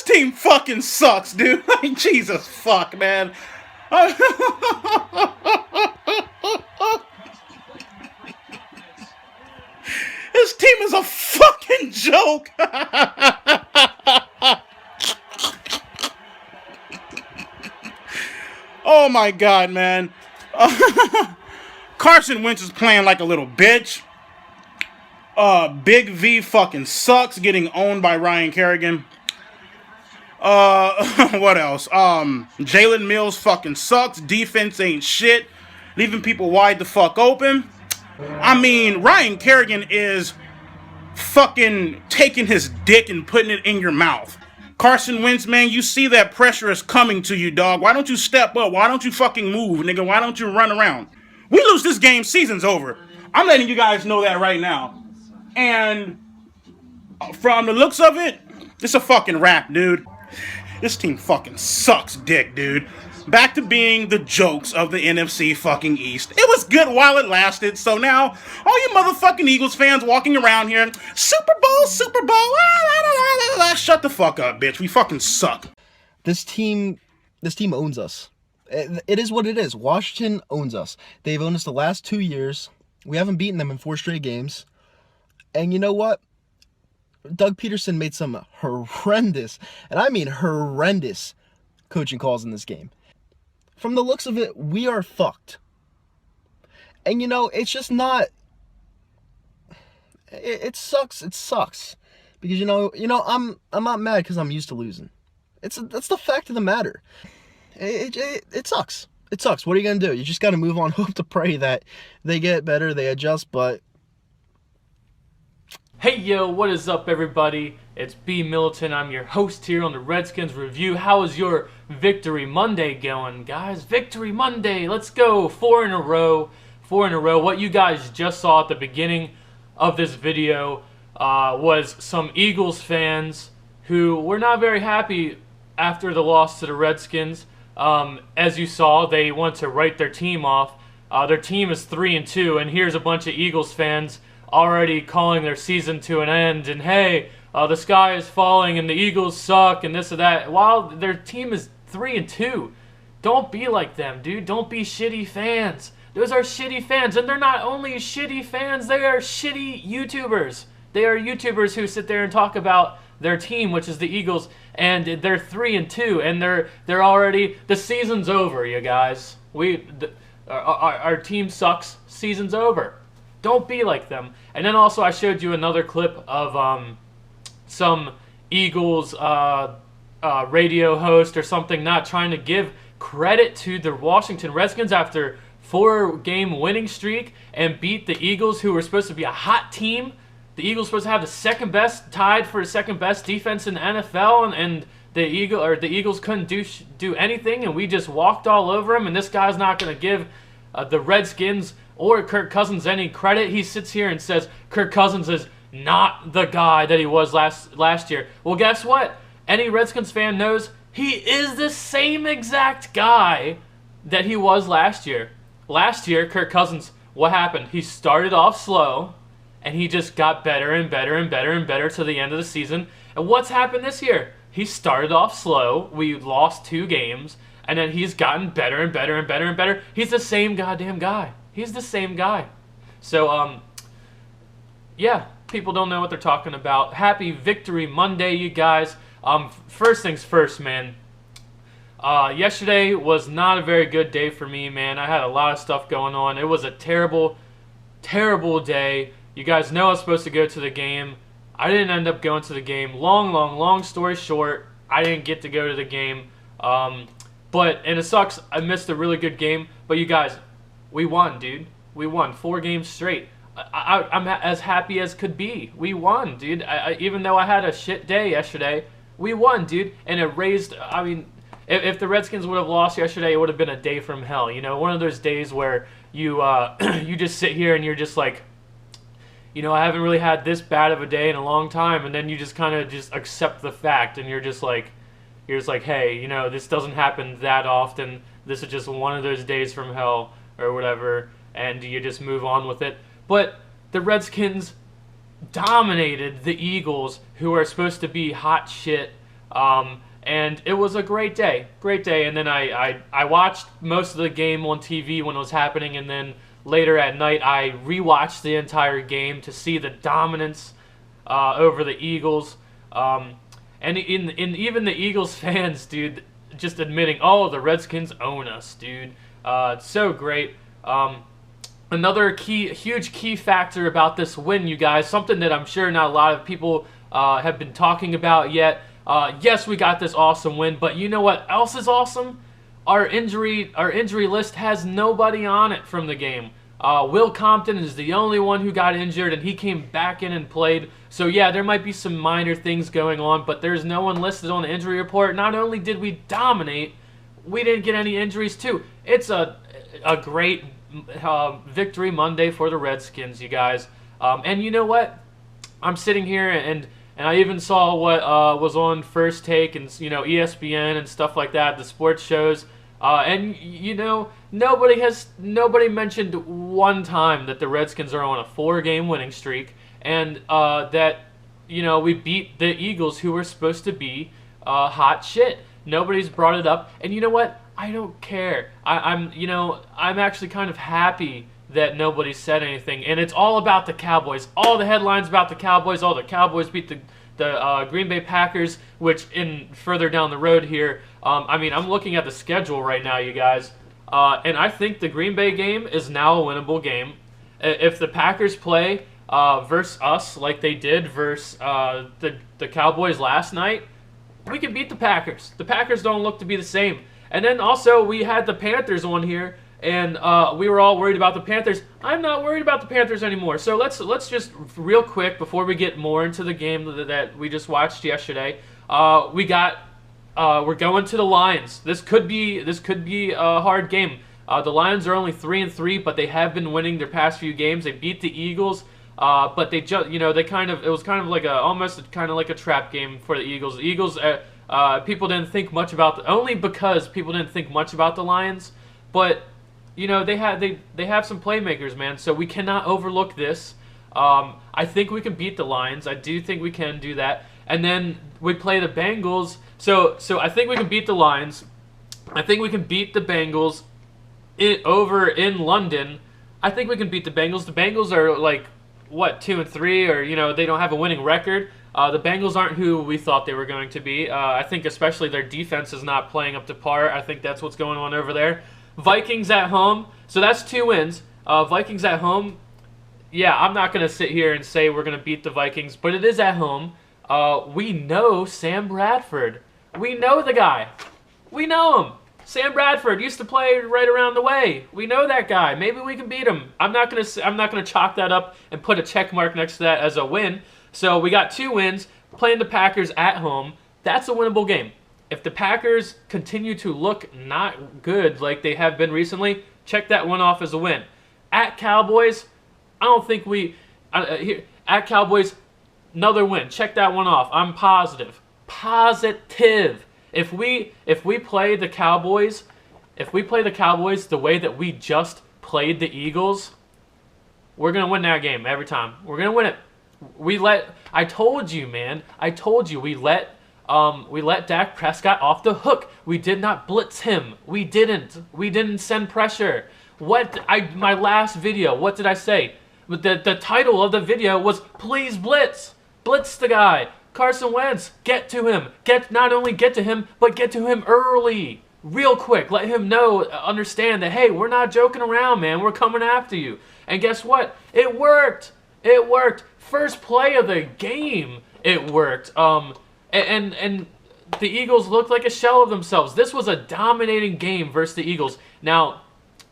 This team fucking sucks, dude. Like, Jesus fuck, man. This team is a fucking joke. Oh my god, man. Carson Wentz is playing like a little bitch. Big V fucking sucks, getting owned by Ryan Kerrigan. What else? Jalen Mills fucking sucks. Defense ain't shit. Leaving people wide the fuck open. I mean, Ryan Kerrigan is fucking taking his dick and putting it in your mouth. Carson Wentz, man, you see that pressure is coming to you, dog. Why don't you step up? Why don't you fucking move, nigga? Why don't you run around? We lose this game, season's over. I'm letting you guys know that right now. And from the looks of it, it's a fucking wrap, dude. This team fucking sucks dick, dude. Back to being the jokes of the NFC fucking East. It was good while it lasted, so now all you motherfucking Eagles fans walking around here, Super Bowl, shut the fuck up, bitch. We fucking suck. This team owns us. It is what it is. Washington owns us. They've owned us the last 2 years. We haven't beaten them in 4 straight games. And you know what? Doug Peterson made some horrendous, and I mean horrendous, coaching calls in this game. From the looks of it, we are fucked. And you know, it's just not. It sucks. It sucks because you know, I'm not mad because I'm used to losing. That's the fact of the matter. It sucks. It sucks. What are you gonna do? You just gotta move on. Hope to pray that they get better, they adjust. But hey yo, what is up everybody? It's B Militant. I'm your host here on the Redskins Review. How is your Victory Monday going, guys? Victory Monday. Let's go. 4 in a row. 4 in a row. What you guys just saw at the beginning of this video was some Eagles fans who were not very happy after the loss to the Redskins. As you saw, they want to write their team off. Their team is 3-2, and here's a bunch of Eagles fans already calling their season to an end, and hey, the sky is falling and the Eagles suck and this or that, while their team is 3-2. Don't be like them, dude. Don't be shitty fans. Those are shitty fans, and they're not only shitty fans, they are shitty YouTubers. They are YouTubers who sit there and talk about their team, which is the Eagles, and they're 3-2, and they're already, the season's over, you guys. Our team sucks. Season's over. Don't be like them. And then also I showed you another clip of some Eagles radio host or something not trying to give credit to the Washington Redskins after 4-game winning streak and beat the Eagles, who were supposed to be a hot team. The Eagles were supposed to have the second best, tied for the second best defense in the NFL, and the Eagles couldn't do anything, and we just walked all over them. And this guy's not going to give the Redskins or Kirk Cousins any credit. He sits here and says Kirk Cousins is not the guy that he was last year. Well, guess what? Any Redskins fan knows he is the same exact guy that he was last year. Last year, Kirk Cousins, what happened? He started off slow, and he just got better and better and better and better to the end of the season. And what's happened this year? He started off slow. We lost 2 games, and then he's gotten better and better and better and better. He's the same goddamn guy. He's the same guy. So, yeah, people don't know what they're talking about. Happy Victory Monday, you guys. First things first, man. Yesterday was not a very good day for me, man. I had a lot of stuff going on. It was a terrible, terrible day. You guys know I was supposed to go to the game. I didn't end up going to the game. Long story short, I didn't get to go to the game. And it sucks. I missed a really good game. But you guys, we won, dude. We won 4 games straight. I'm as happy as could be. We won, dude. Even though I had a shit day yesterday, we won, dude. And it raised, I mean, if the Redskins would have lost yesterday, it would have been a day from hell. You know, one of those days where you you just sit here and you're just like, you know, I haven't really had this bad of a day in a long time. And then you just kind of just accept the fact, and you're just like, hey, you know, this doesn't happen that often. This is just one of those days from hell or whatever. And you just move on with it. But the Redskins dominated the Eagles, who are supposed to be hot shit. And it was a great day. And then I watched most of the game on TV when it was happening, and then later at night I rewatched the entire game to see the dominance over the Eagles. And even the Eagles fans, dude, just admitting, oh, the Redskins own us, dude. It's so great. Another huge key factor about this win, you guys, something that I'm sure not a lot of people have been talking about yet. Yes, we got this awesome win, but you know what else is awesome? Our injury list has nobody on it from the game. Will Compton is the only one who got injured, and he came back in and played. So yeah, there might be some minor things going on, but there's no one listed on the injury report. Not only did we dominate, we didn't get any injuries too. It's a great victory Monday for the Redskins, you guys. And you know what? I'm sitting here and I even saw what was on First Take and ESPN and stuff like that, the sports shows. And nobody mentioned one time that the Redskins are on a 4-game winning streak, and that we beat the Eagles, who were supposed to be hot shit. Nobody's brought it up, and you know what? I don't care. I'm actually kind of happy that nobody said anything, and it's all about the Cowboys. All the headlines about the Cowboys. All the Cowboys beat the Green Bay Packers, which further down the road here. I'm looking at the schedule right now, you guys, and I think the Green Bay game is now a winnable game. If the Packers play versus us like they did versus the Cowboys last night, we can beat the Packers. The Packers don't look to be the same. And then also we had the Panthers on here, and we were all worried about the Panthers. I'm not worried about the Panthers anymore. So let's just real quick before we get more into the game that we just watched yesterday. We're going to the Lions. This could be a hard game. The Lions are only 3-3, but they have been winning their past few games. They beat the Eagles, but they just it was kind of almost like a trap game for the Eagles. The Eagles, people didn't think much about only because people didn't think much about the Lions, but they have some playmakers, man. So we cannot overlook this. I think we can beat the Lions. I do think we can do that. And then we play the Bengals. So I think we can beat the Lions. I think we can beat the Bengals over in London. I think we can beat the Bengals. The Bengals are 2-3, or they don't have a winning record. The Bengals aren't who we thought they were going to be. I think especially their defense is not playing up to par. I think that's what's going on over there. Vikings at home. So that's 2 wins. Vikings at home. Yeah, I'm not going to sit here and say we're going to beat the Vikings, but it is at home. We know Sam Bradford. We know the guy. We know him. Sam Bradford used to play right around the way. We know that guy. Maybe we can beat him. I'm not gonna chalk that up and put a check mark next to that as a win. So we got 2 wins, playing the Packers at home. That's a winnable game. If the Packers continue to look not good like they have been recently, check that one off as a win. At Cowboys, I don't think at Cowboys, another win. Check that one off. I'm positive. If we play the Cowboys, the way that we just played the Eagles, we're gonna win that game every time. We're gonna win it. I told you, man. We let Dak Prescott off the hook. We did not blitz him. We didn't send pressure. My last video, what did I say? The title of the video was "Please Blitz." Blitz the guy. Carson Wentz, get to him. Not only get to him, but get to him early. Real quick. Let him understand that, hey, we're not joking around, man. We're coming after you. And guess what? It worked. First play of the game, it worked. And the Eagles looked like a shell of themselves. This was a dominating game versus the Eagles. Now,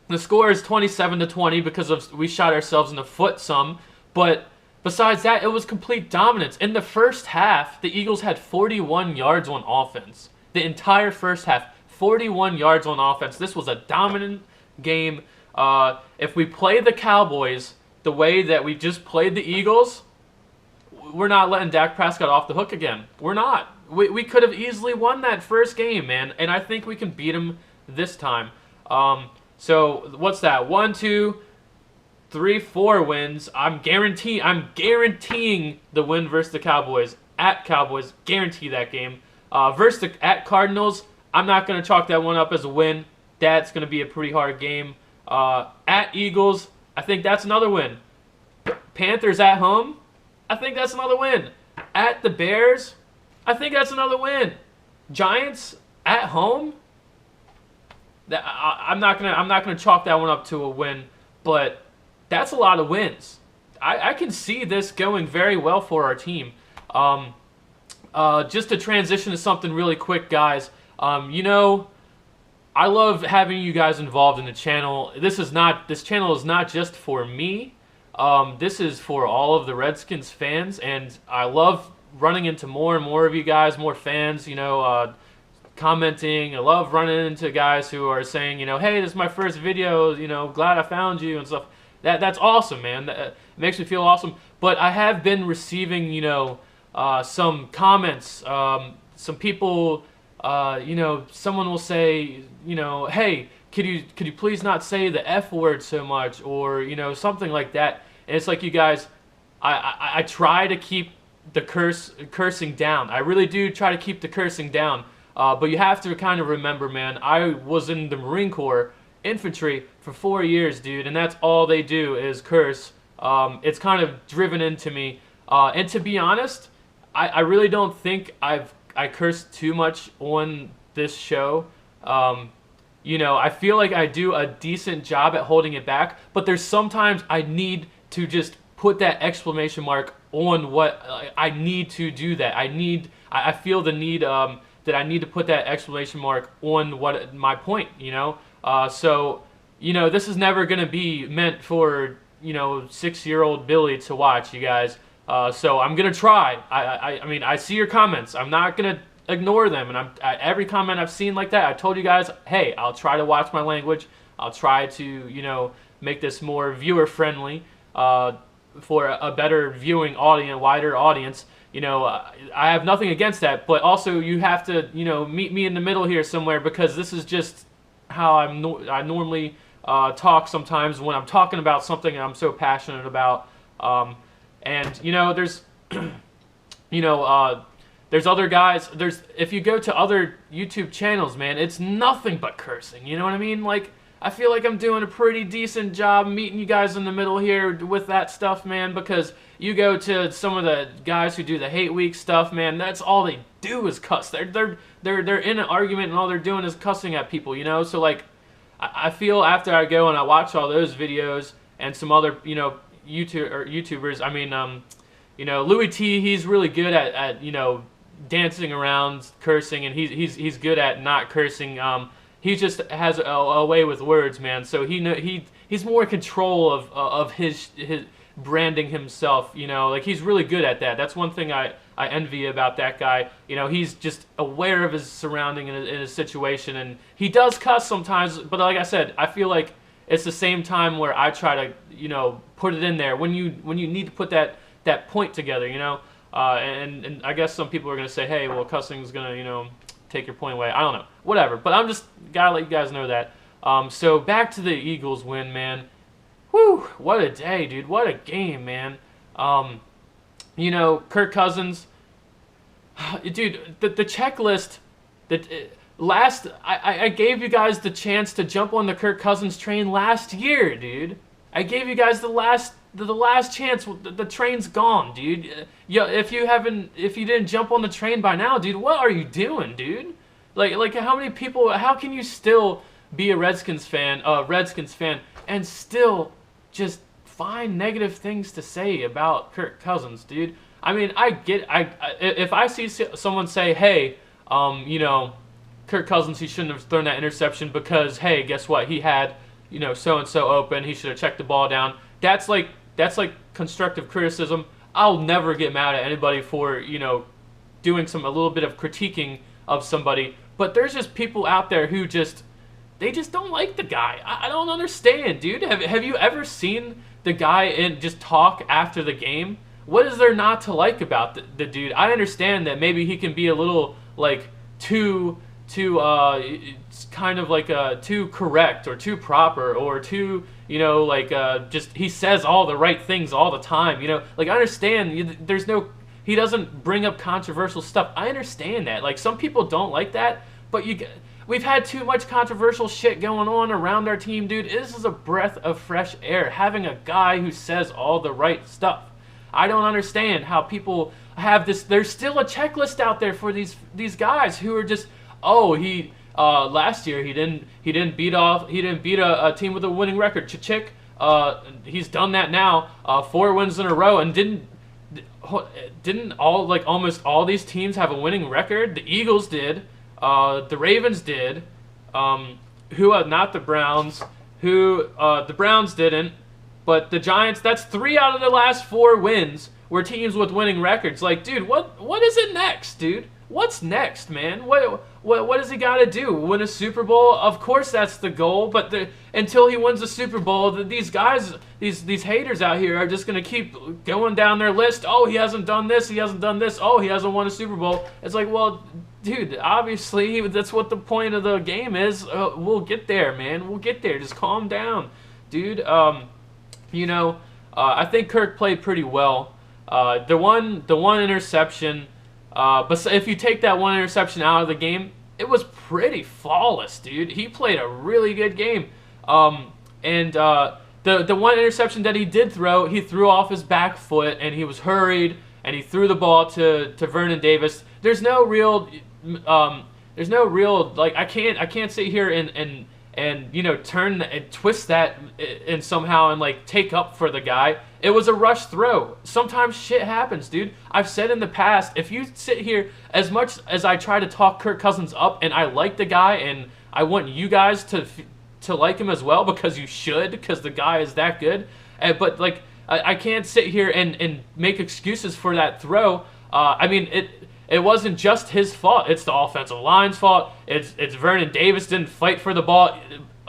the score is 27-20 because we shot ourselves in the foot some, but besides that, it was complete dominance. In the first half, the Eagles had 41 yards on offense. The entire first half, 41 yards on offense. This was a dominant game. If we play the Cowboys the way that we just played the Eagles, we're not letting Dak Prescott off the hook again. We're not. We could have easily won that first game, man, and I think we can beat him this time. So what's that? 1, 2, 3, 4 wins. I'm guaranteeing the win versus the Cowboys. At Cowboys, guarantee that game. Versus at Cardinals, I'm not going to chalk that one up as a win. That's going to be a pretty hard game. At Eagles, I think that's another win. Panthers at home, I think that's another win. At the Bears, I think that's another win. Giants at home, I'm not gonna chalk that one up to a win, but that's a lot of wins. I can see this going very well for our team. Just to transition to something really quick, guys. I love having you guys involved in the channel. This channel is not just for me. This is for all of the Redskins fans, and I love running into more and more of you guys, more fans, commenting. I love running into guys who are saying, hey, this is my first video, glad I found you and stuff. That's awesome, man. It makes me feel awesome. But I have been receiving, some comments, some people, someone will say, hey, could you please not say the F word so much, or something like that. And it's like, you guys, I try to keep the cursing down. I really do try to keep the cursing down. But you have to kind of remember, man, I was in the Marine Corps infantry for 4 years, dude, and that's all they do is curse. It's kind of driven into me. And to be honest, I really don't think I cursed too much on this show. I feel like I do a decent job at holding it back, but there's sometimes I need to just put that exclamation mark on what I need to do that. I feel the need that I need to put that exclamation mark on what my point, So, this is never going to be meant for, 6-year-old Billy to watch, you guys. So I'm going to try. I mean, I see your comments. I'm not going to ignore them. And every comment I've seen like that, I told you guys, hey, I'll try to watch my language. I'll try to, make this more viewer-friendly for a better viewing audience, wider audience. I have nothing against that, but also you have to, meet me in the middle here somewhere, because this is just how I normally talk sometimes when I'm talking about something I'm so passionate about. And there's, there's other guys. If you go to other YouTube channels, man, it's nothing but cursing. You know what I mean? Like, I feel like I'm doing a pretty decent job meeting you guys in the middle here with that stuff, man, because you go to some of the guys who do the hate week stuff, man, that's all they do is cuss. They're in an argument and all they're doing is cussing at people, So like, I feel after I go and I watch all those videos and some other, YouTubers, I mean, Louis T, he's really good at dancing around cursing, and he's good at not cursing. He just has a way with words, man. So he's more in control of his branding himself. Like, he's really good at that. That's one thing I envy about that guy. He's just aware of his surrounding in his situation, and he does cuss sometimes. But like I said, I feel like it's the same time where I try to put it in there when you need to put that point together. And I guess some people are gonna say, hey, well, cussing's gonna take your point away. I don't know. Whatever. But I'm just gotta let you guys know that. So back to the Eagles win, man. Whew, what a day, dude. What a game, man. Kirk Cousins. Dude, the checklist that I gave you guys the chance to jump on the Kirk Cousins train last year, dude. I gave you guys the last chance. The train's gone, dude. If you didn't jump on the train by now, dude, what are you doing, dude? Like how many people? How can you still be a Redskins fan, and still just find negative things to say about Kirk Cousins, dude? I mean, if I see someone say, hey, Kirk Cousins, he shouldn't have thrown that interception because, hey, guess what? He had, so and so open. He should have checked the ball down. That's like constructive criticism. I'll never get mad at anybody for, doing a little bit of critiquing of somebody. But there's just people out there who they just don't like the guy. I don't understand, dude. Have you ever seen the guy just talk after the game? What is there not to like about the dude? I understand that maybe he can be a little too kind of too correct or too proper or too just he says all the right things all the time. I understand there's no He doesn't bring up controversial stuff. I understand that. Like, some people don't like that, but we've had too much controversial shit going on around our team, dude. This is a breath of fresh air, having a guy who says all the right stuff. I don't understand how people have this. There's still a checklist out there for these guys who are just, last year he didn't beat a team with a winning record. Chick, he's done that now, 4 wins in a row, and didn't almost all these teams have a winning record? The Eagles did, the Ravens did, not the Browns, the Browns didn't. But the Giants, that's 3 out of the last 4 wins were teams with winning records. Like, dude, what is it next, dude? What's next, man? What does he got to do? Win a Super Bowl? Of course that's the goal, but until he wins the Super Bowl, these guys, these haters out here are just going to keep going down their list. Oh, he hasn't done this, he hasn't done this. Oh, he hasn't won a Super Bowl. It's like, well, dude, obviously that's what the point of the game is. We'll get there, man. We'll get there. Just calm down, dude. I think Kirk played pretty well. The one interception, but if you take that one interception out of the game, it was pretty flawless, dude. He played a really good game. The one interception that he did throw, he threw off his back foot and he was hurried and he threw the ball to Vernon Davis. There's no real like I can't sit here and turn and twist that and somehow and like take up for the guy. It was a rush throw. Sometimes shit happens, dude. I've said in the past, if you sit here, as much as I try to talk Kirk Cousins up, and I like the guy, and I want you guys to like him as well, because you should, because the guy is that good. But like I can't sit here and make excuses for that throw. It wasn't just his fault. It's the offensive line's fault. It's Vernon Davis didn't fight for the ball.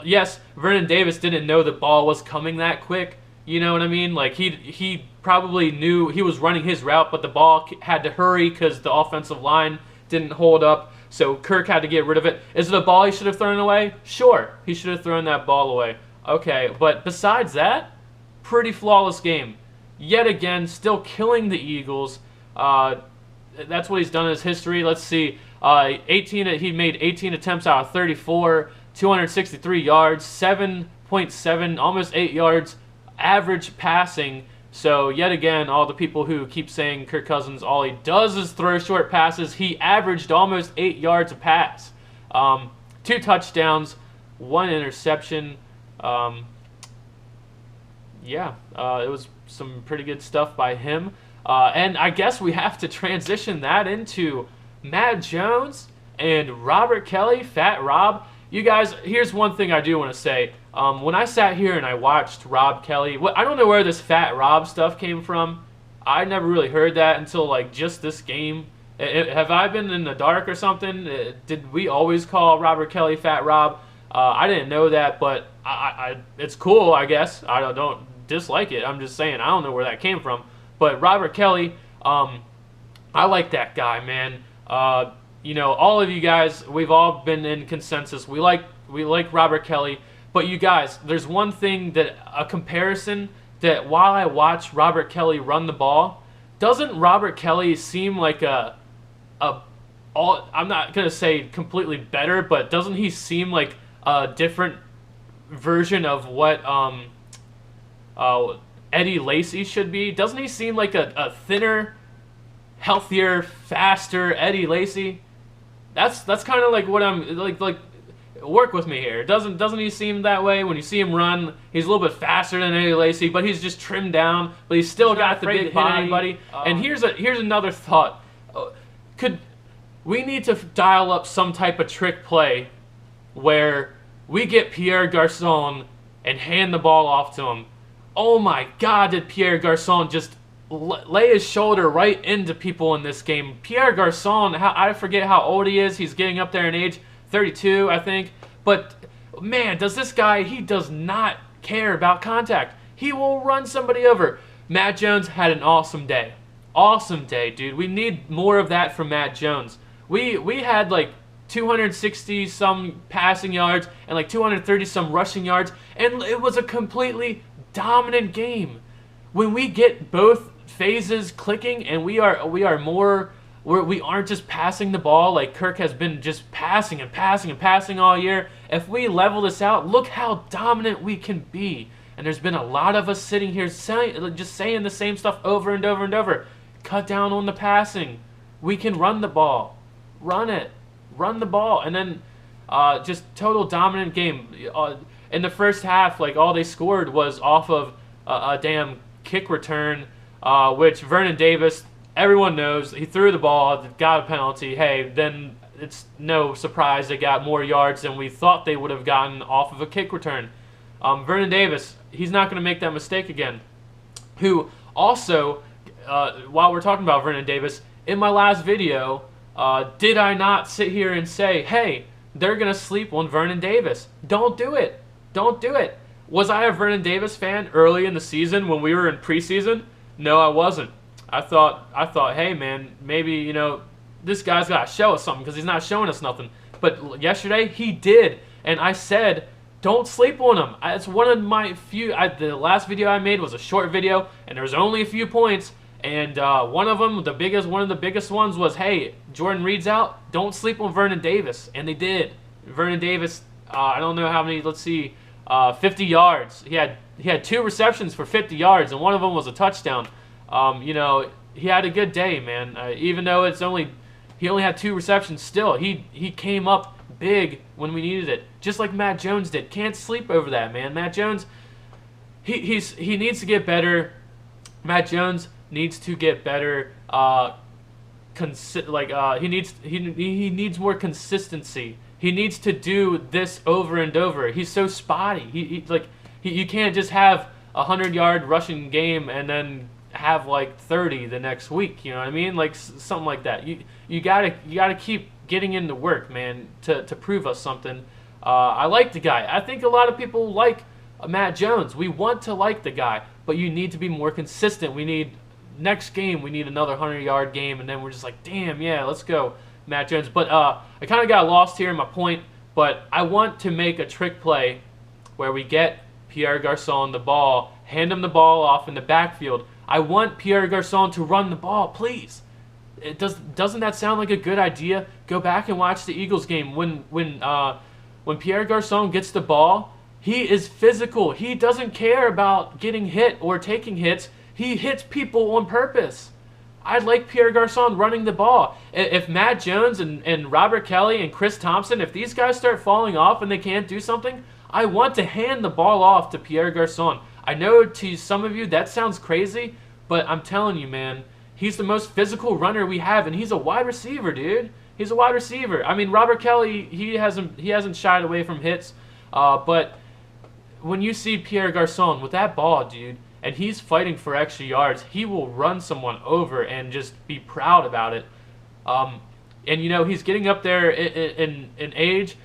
Yes, Vernon Davis didn't know the ball was coming that quick. You know what I mean? Like, he probably knew he was running his route, but the ball had to hurry because the offensive line didn't hold up. So Kirk had to get rid of it. Is it a ball he should have thrown away? Sure, he should have thrown that ball away. Okay, but besides that, pretty flawless game. Yet again, still killing the Eagles. That's what he's done in his history. Let's see. He made 18 attempts out of 34, 263 yards, 7.7, almost 8 yards average passing. So yet again, all the people who keep saying Kirk Cousins, all he does is throw short passes, he averaged almost 8 yards a pass. 2 touchdowns, 1 interception. It was some pretty good stuff by him. And I guess we have to transition that into Matt Jones and Robert Kelly, Fat Rob. You guys, here's one thing I do want to say. When I sat here and I watched Rob Kelly, I don't know where this Fat Rob stuff came from. I never really heard that until like just this game. Have I been in the dark or something? Did we always call Robert Kelly Fat Rob? I didn't know that, but it's cool, I guess. I don't dislike it. I'm just saying I don't know where that came from. But Robert Kelly, I like that guy, man. All of you guys, we've all been in consensus. We like Robert Kelly. But you guys, there's one thing a comparison that while I watch Robert Kelly run the ball, doesn't Robert Kelly seem like I'm not going to say completely better, but doesn't he seem like a different version of what Eddie Lacy should be? Doesn't he seem like a thinner, healthier, faster Eddie Lacy? That's kind of like what I'm like. Work with me here. Doesn't he seem that way? When you see him run, he's a little bit faster than Eddie Lacy, but he's just trimmed down. But he's still got the big body, buddy. And here's another thought. We need to dial up some type of trick play where we get Pierre Garçon and hand the ball off to him. Oh my God, did Pierre Garçon just lay his shoulder right into people in this game? Pierre Garçon, I forget how old he is. He's getting up there in age, 32, I think. But man, he does not care about contact. He will run somebody over. Matt Jones had an awesome day. Awesome day, dude. We need more of that from Matt Jones. We had like 260 some passing yards and like 230 some rushing yards, and it was a completely dominant game. When we get both phases clicking, and we aren't just passing the ball like Kirk has been just passing and passing and passing all year. If we level this out, look how dominant we can be. And there's been a lot of us sitting here just saying the same stuff over and over and over. Cut down on the passing. We can run the ball. Run it. Run the ball. And then just total dominant game. In the first half, like, all they scored was off of a damn kick return, which Vernon Davis, everyone knows, he threw the ball, got a penalty. Hey, then it's no surprise they got more yards than we thought they would have gotten off of a kick return. Vernon Davis, he's not going to make that mistake again. Who also, while we're talking about Vernon Davis, in my last video, did I not sit here and say, hey, they're going to sleep on Vernon Davis? Don't do it. Don't do it. Was I a Vernon Davis fan early in the season when we were in preseason? No, I wasn't. I thought, hey, man, maybe, this guy's got to show us something because he's not showing us nothing. But yesterday, he did. And I said, don't sleep on him. It's one of my few. The last video I made was a short video, and there was only a few points. And one of them, one of the biggest ones was, hey, Jordan Reed's out. Don't sleep on Vernon Davis. And they did. Vernon Davis, I don't know how many. Let's see, 50 yards. He had 2 receptions for 50 yards, and one of them was a touchdown. He had a good day, man. Even though he only had 2 receptions, still he came up big when we needed it, just like Matt Jones did. Can't sleep over that, man. Matt Jones, he needs to get better. Matt Jones needs to get better. He needs more consistency. He needs to do this over and over. He's so spotty. You can't just have a 100-yard rushing game and then have like 30 the next week. You know what I mean? Like something like that. You gotta keep getting into work, man, to prove us something. I like the guy. I think a lot of people like Matt Jones. We want to like the guy, but you need to be more consistent. Next game, we need another 100-yard game, and then we're just like, damn, yeah, let's go, Matt Jones. But I kind of got lost here in my point, but I want to make a trick play where we get Pierre Garçon the ball, hand him the ball off in the backfield. I want Pierre Garçon to run the ball, please. Doesn't that sound like a good idea? Go back and watch the Eagles game. When Pierre Garçon gets the ball, he is physical. He doesn't care about getting hit or taking hits. He hits people on purpose. I'd like Pierre Garçon running the ball. If Matt Jones and Robert Kelly and Chris Thompson, if these guys start falling off and they can't do something, I want to hand the ball off to Pierre Garçon. I know to some of you that sounds crazy, but I'm telling you, man, he's the most physical runner we have, and he's a wide receiver, dude. He's a wide receiver. I mean, Robert Kelly, he hasn't shied away from hits, but when you see Pierre Garçon with that ball, dude, and he's fighting for extra yards, he will run someone over and just be proud about it. And he's getting up there in age.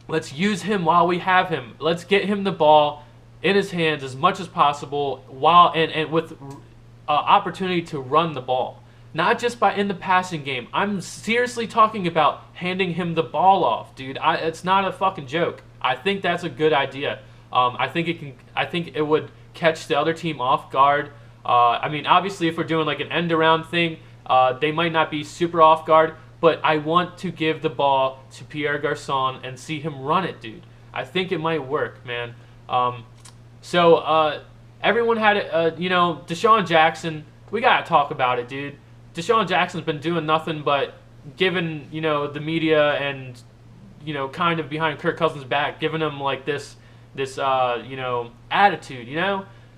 Let's use him while we have him. Let's get him the ball in his hands as much as possible while and with opportunity to run the ball, not just in the passing game. I'm seriously talking about handing him the ball off, dude. It's not a fucking joke. I think that's a good idea. I think it would catch the other team off guard. I mean, obviously, if we're doing like an end around thing, they might not be super off guard, but I want to give the ball to Pierre Garçon and see him run it, dude. I think it might work, man. So everyone had it, Deshaun Jackson. We got to talk about it, dude. Deshaun Jackson's been doing nothing but giving, the media and, kind of behind Kirk Cousins' back, giving him like this attitude,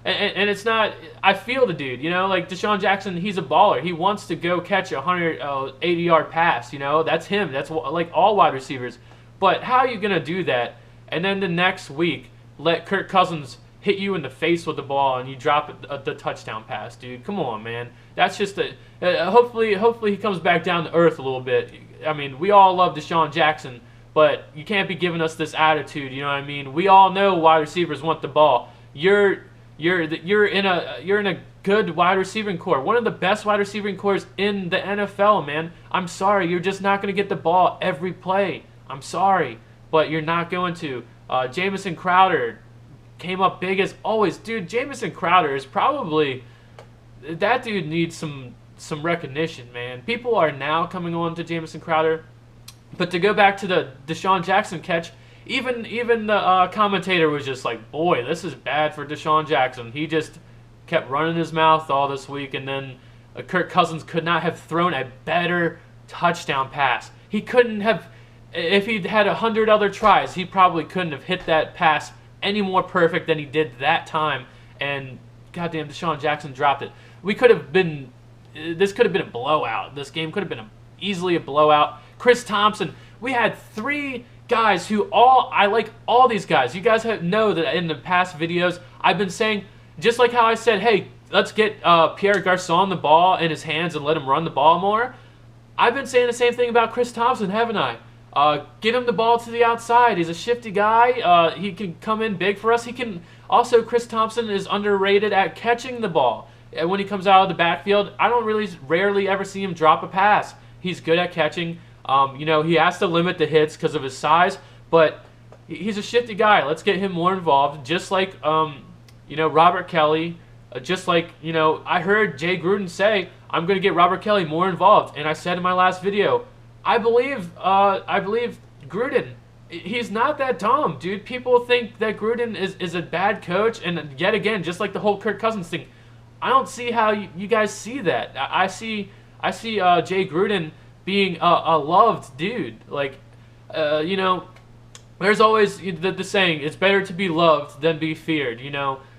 and it's not. I feel the dude, like Deshaun Jackson. He's a baller. He wants to go catch a 180-yard pass. That's him. That's like all wide receivers. But how are you gonna do that? And then the next week, let Kirk Cousins hit you in the face with the ball and you drop the touchdown pass, dude. Come on, man. That's just hopefully he comes back down to earth a little bit. I mean, we all love Deshaun Jackson, but you can't be giving us this attitude. You know what I mean? We all know wide receivers want the ball. You're in a good wide receiving core, one of the best wide receiving cores in the NFL, man. I'm sorry, you're just not going to get the ball every play. I'm sorry, but you're not going to. Jamison Crowder came up big as always, dude. Jamison Crowder is probably that dude needs some recognition, man. People are now coming on to Jamison Crowder, but to go back to the Deshaun Jackson catch, even the commentator was just like, boy, this is bad for Deshaun Jackson. He just kept running his mouth all this week, and then Kirk Cousins could not have thrown a better touchdown pass. He couldn't have, if he'd had 100 other tries, he probably couldn't have hit that pass any more perfect than he did that time. And goddamn, Deshaun Jackson dropped it. This could have been a blowout. This game could have been easily a blowout. Chris Thompson, we had 3 guys who I like all these guys. You guys know that in the past videos, I've been saying, just like how I said, hey, let's get Pierre Garçon the ball in his hands and let him run the ball more. I've been saying the same thing about Chris Thompson, haven't I? Get him the ball to the outside. He's a shifty guy. He can come in big for us. He can also. Chris Thompson is underrated at catching the ball. And when he comes out of the backfield, I don't rarely ever see him drop a pass. He's good at catching. He has to limit the hits because of his size, but he's a shifty guy. Let's get him more involved, just like Robert Kelly. Just like I heard Jay Gruden say, I'm going to get Robert Kelly more involved, and I said in my last video, I believe Gruden. He's not that dumb, dude. People think that Gruden is a bad coach, and yet again, just like the whole Kirk Cousins thing, I don't see how you guys see that. I see Jay Gruden being a loved dude. Like, there's always the saying, it's better to be loved than be feared.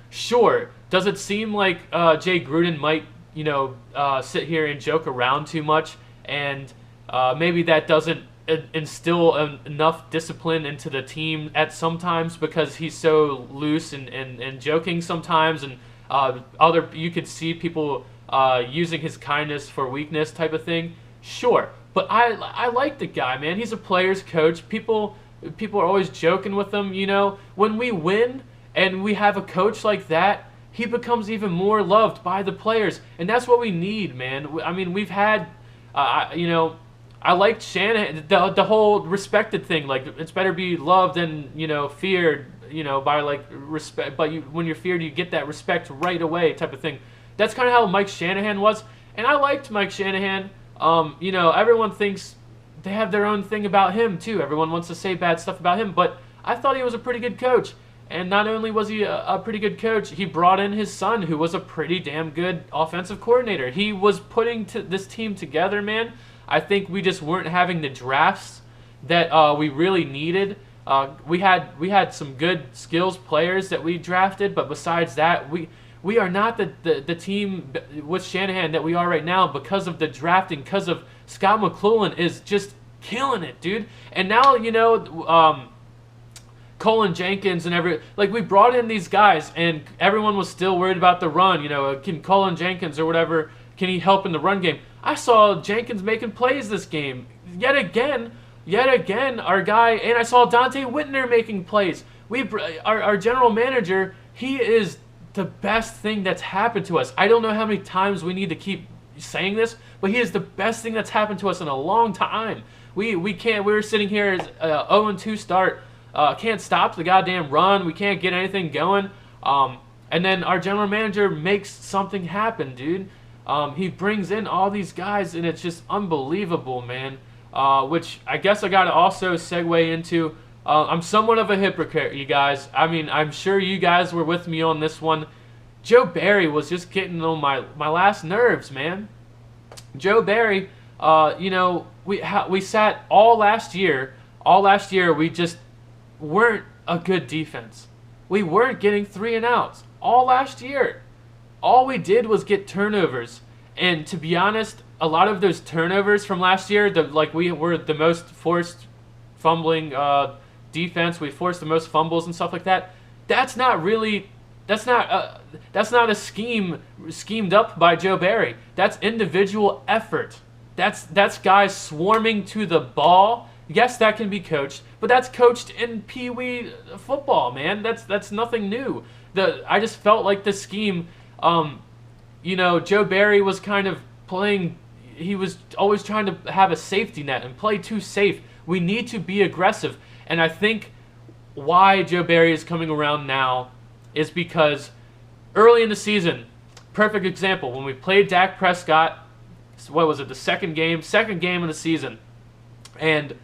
Sure. Does it seem like Jay Gruden might sit here and joke around too much, and maybe that doesn't instill enough discipline into the team at sometimes because he's so loose and joking sometimes, and you could see people using his kindness for weakness type of thing. Sure, but I like the guy, man. He's a player's coach. People are always joking with him. When we win and we have a coach like that, he becomes even more loved by the players, and that's what we need, man. I mean, we've had, I liked Shanahan, the whole respected thing. Like, it's better be loved than feared, by like respect. But when you're feared, you get that respect right away, type of thing. That's kind of how Mike Shanahan was, and I liked Mike Shanahan. Everyone thinks they have their own thing about him too. Everyone wants to say bad stuff about him, but I thought he was a pretty good coach. And not only was he a pretty good coach, he brought in his son, who was a pretty damn good offensive coordinator. He was putting this team together, man. I think we just weren't having the drafts that we really needed. We had some good skills players that we drafted, but besides that, we are not the team with Shanahan that we are right now because of the drafting, because of Scott McClellan is just killing it, dude. And now, Colin Jenkins and we brought in these guys, and everyone was still worried about the run. Can Colin Jenkins or whatever, can he help in the run game? I saw Jenkins making plays this game. Yet again, our guy, and I saw Dante Whitner making plays. Our general manager, he is the best thing that's happened to us. I don't know how many times we need to keep saying this, but he is the best thing that's happened to us in a long time. We're sitting here as 0-2 start. Can't stop the goddamn run. We can't get anything going. And then our general manager makes something happen, dude. He brings in all these guys, and it's just unbelievable, man. Which I guess I got to also segue into. I'm somewhat of a hypocrite, you guys. I mean, I'm sure you guys were with me on this one. Joe Barry was just getting on my last nerves, man. Joe Barry, we sat all last year. We just weren't a good defense. We weren't getting 3 and outs all last year. All we did was get turnovers, and to be honest, a lot of those turnovers from last year, we were the most forced fumbling defense. We forced the most fumbles and stuff like that. That's not a scheme schemed up by Joe Barry. That's individual effort. That's guys swarming to the ball. Yes, that can be coached, but that's coached in Pee Wee football, man. That's nothing new. I just felt like the scheme, Joe Barry was kind of playing. He was always trying to have a safety net and play too safe. We need to be aggressive, and I think why Joe Barry is coming around now is because early in the season, perfect example. When we played Dak Prescott, what was it, the second game of the season, and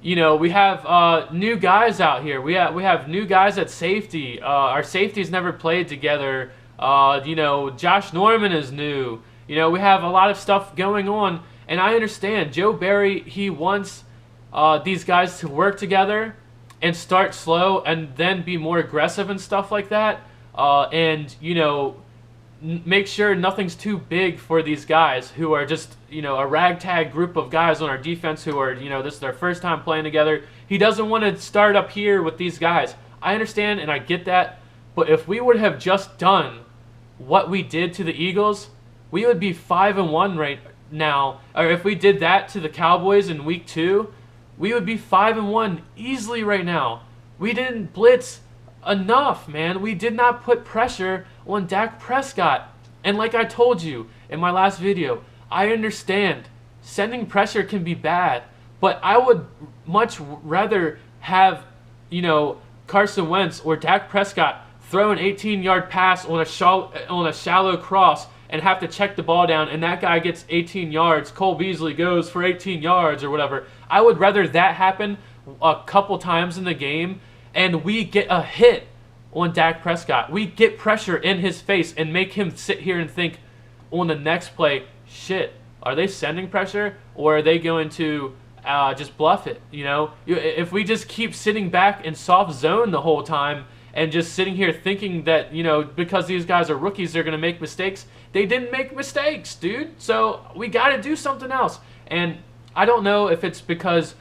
we have new guys out here. We have new guys at safety. Our safeties never played together. Josh Norman is new. We have a lot of stuff going on, and I understand Joe Barry, he wants these guys to work together and start slow and then be more aggressive and stuff like that, and make sure nothing's too big for these guys who are just a ragtag group of guys on our defense who are this is their first time playing together. He doesn't want to start up here with these guys. I understand and I get that, but if we would have just done what we did to the Eagles, we would be 5-1 right now. Or if we did that to the Cowboys in week 2, we would be 5-1 easily right now. We didn't blitz enough, man. We did not put pressure on Dak Prescott. And like I told you in my last video, I understand sending pressure can be bad, but I would much rather have, Carson Wentz or Dak Prescott throw an 18-yard pass on a shallow cross and have to check the ball down, and that guy gets 18 yards. Cole Beasley goes for 18 yards or whatever. I would rather that happen a couple times in the game and we get a hit on Dak Prescott. We get pressure in his face and make him sit here and think on the next play, shit, are they sending pressure or are they going to just bluff it? If we just keep sitting back in soft zone the whole time and just sitting here thinking that, because these guys are rookies, they're going to make mistakes. They didn't make mistakes, dude. So we got to do something else. And I don't know if it's because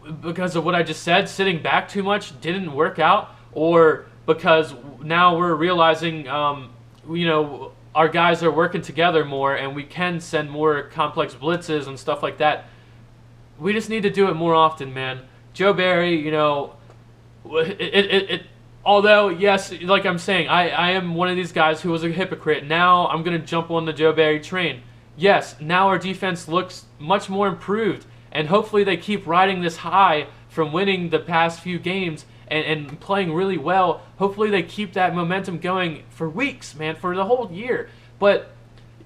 of what I just said, sitting back too much didn't work out, or because now we're realizing, our guys are working together more and we can send more complex blitzes and stuff like that. We just need to do it more often, man. Joe Barry, although, yes, like I'm saying, I am one of these guys who was a hypocrite. Now I'm going to jump on the Joe Barry train. Yes, now our defense looks much more improved, and hopefully they keep riding this high from winning the past few games and playing really well. Hopefully they keep that momentum going for weeks, man, for the whole year. But,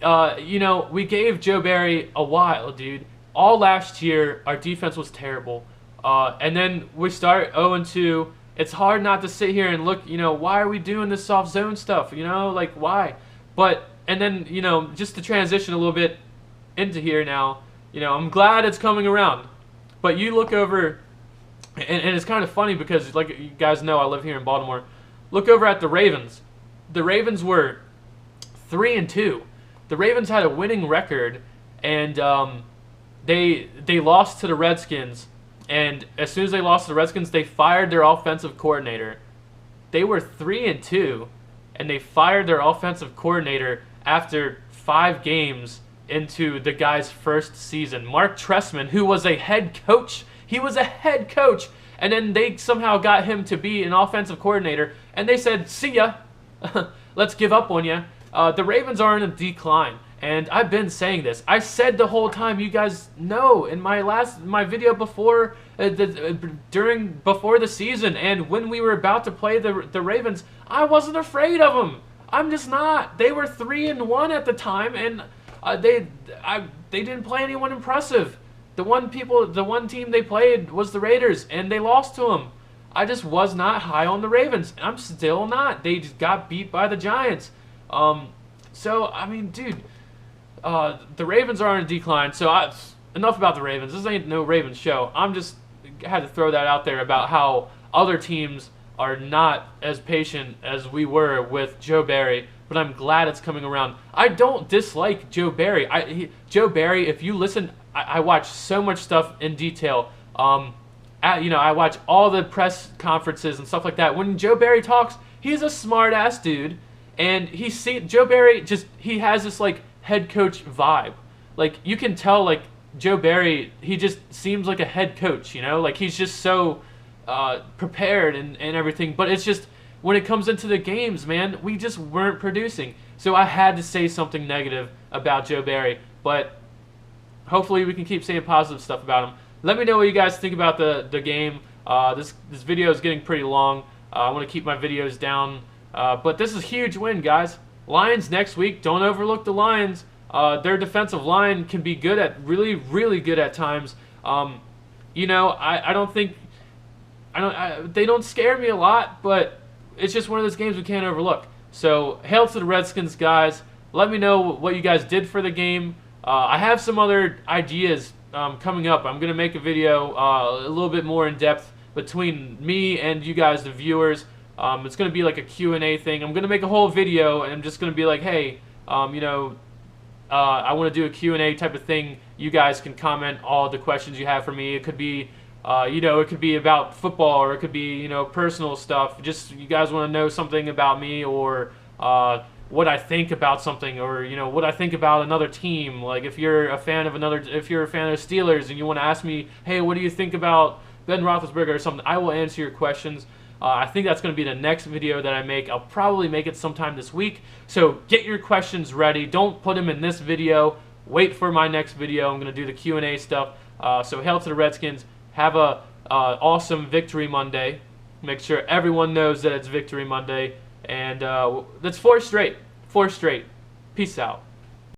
we gave Joe Barry a while, dude. All last year, our defense was terrible. And then we start 0-2. It's hard not to sit here and look, why are we doing this soft zone stuff? Why? But, and then, just to transition a little bit into here now, I'm glad it's coming around. But you look over, and it's kind of funny because, like you guys know, I live here in Baltimore. Look over at the Ravens. The Ravens were 3-2. The Ravens had a winning record, and they lost to the Redskins. And as soon as they lost to the Redskins, they fired their offensive coordinator. They were 3-2, and they fired their offensive coordinator after 5 games into the guy's first season. Mark Trestman, who was a head coach. He was a head coach. And then they somehow got him to be an offensive coordinator. And they said, see ya. Let's give up on you. The Ravens are in a decline. And I've been saying this. I said the whole time, you guys know, in my video before before the season, and when we were about to play the Ravens, I wasn't afraid of them. I'm just not. They were 3-1 at the time, and they didn't play anyone impressive. The one team they played was the Raiders, and they lost to them. I just was not high on the Ravens. I'm still not. They just got beat by the Giants. So I mean, dude. The Ravens are in a decline, so enough about the Ravens. This ain't no Ravens show. I'm just had to throw that out there about how other teams are not as patient as we were with Joe Barry, but I'm glad it's coming around. I don't dislike Joe Barry. Joe Barry, if you listen, I watch so much stuff in detail. I watch all the press conferences and stuff like that. When Joe Barry talks, he's a smart-ass dude, and Joe Barry he has this, head coach vibe. You can tell, Joe Barry, he just seems like a head coach, he's just so prepared and everything. But it's just, when it comes into the games, man, we just weren't producing. So I had to say something negative about Joe Barry. But hopefully we can keep saying positive stuff about him. Let me know what you guys think about the game. This video is getting pretty long. I want to keep my videos down. But this is a huge win, guys. Lions next week. Don't overlook the Lions. Their defensive line can be good at really, really good at times. I don't think they don't scare me a lot, but it's just one of those games we can't overlook. So hail to the Redskins, guys. Let me know what you guys did for the game. I have some other ideas coming up. I'm going to make a video a little bit more in depth between me and you guys, the viewers. It's going to be like a Q&A thing. I'm going to make a whole video, and I'm just going to be like, hey, I want to do a Q&A type of thing. You guys can comment all the questions you have for me. It could be, it could be about football, or it could be, personal stuff. Just you guys want to know something about me, or what I think about something, or what I think about another team. Like if you're a fan of the Steelers and you want to ask me, hey, what do you think about Ben Roethlisberger or something, I will answer your questions. I think that's going to be the next video that I make. I'll probably make it sometime this week. So get your questions ready. Don't put them in this video. Wait for my next video. I'm going to do the Q&A stuff. So hail to the Redskins. Have a awesome Victory Monday. Make sure everyone knows that it's Victory Monday. And that's 4 straight. 4 straight. Peace out.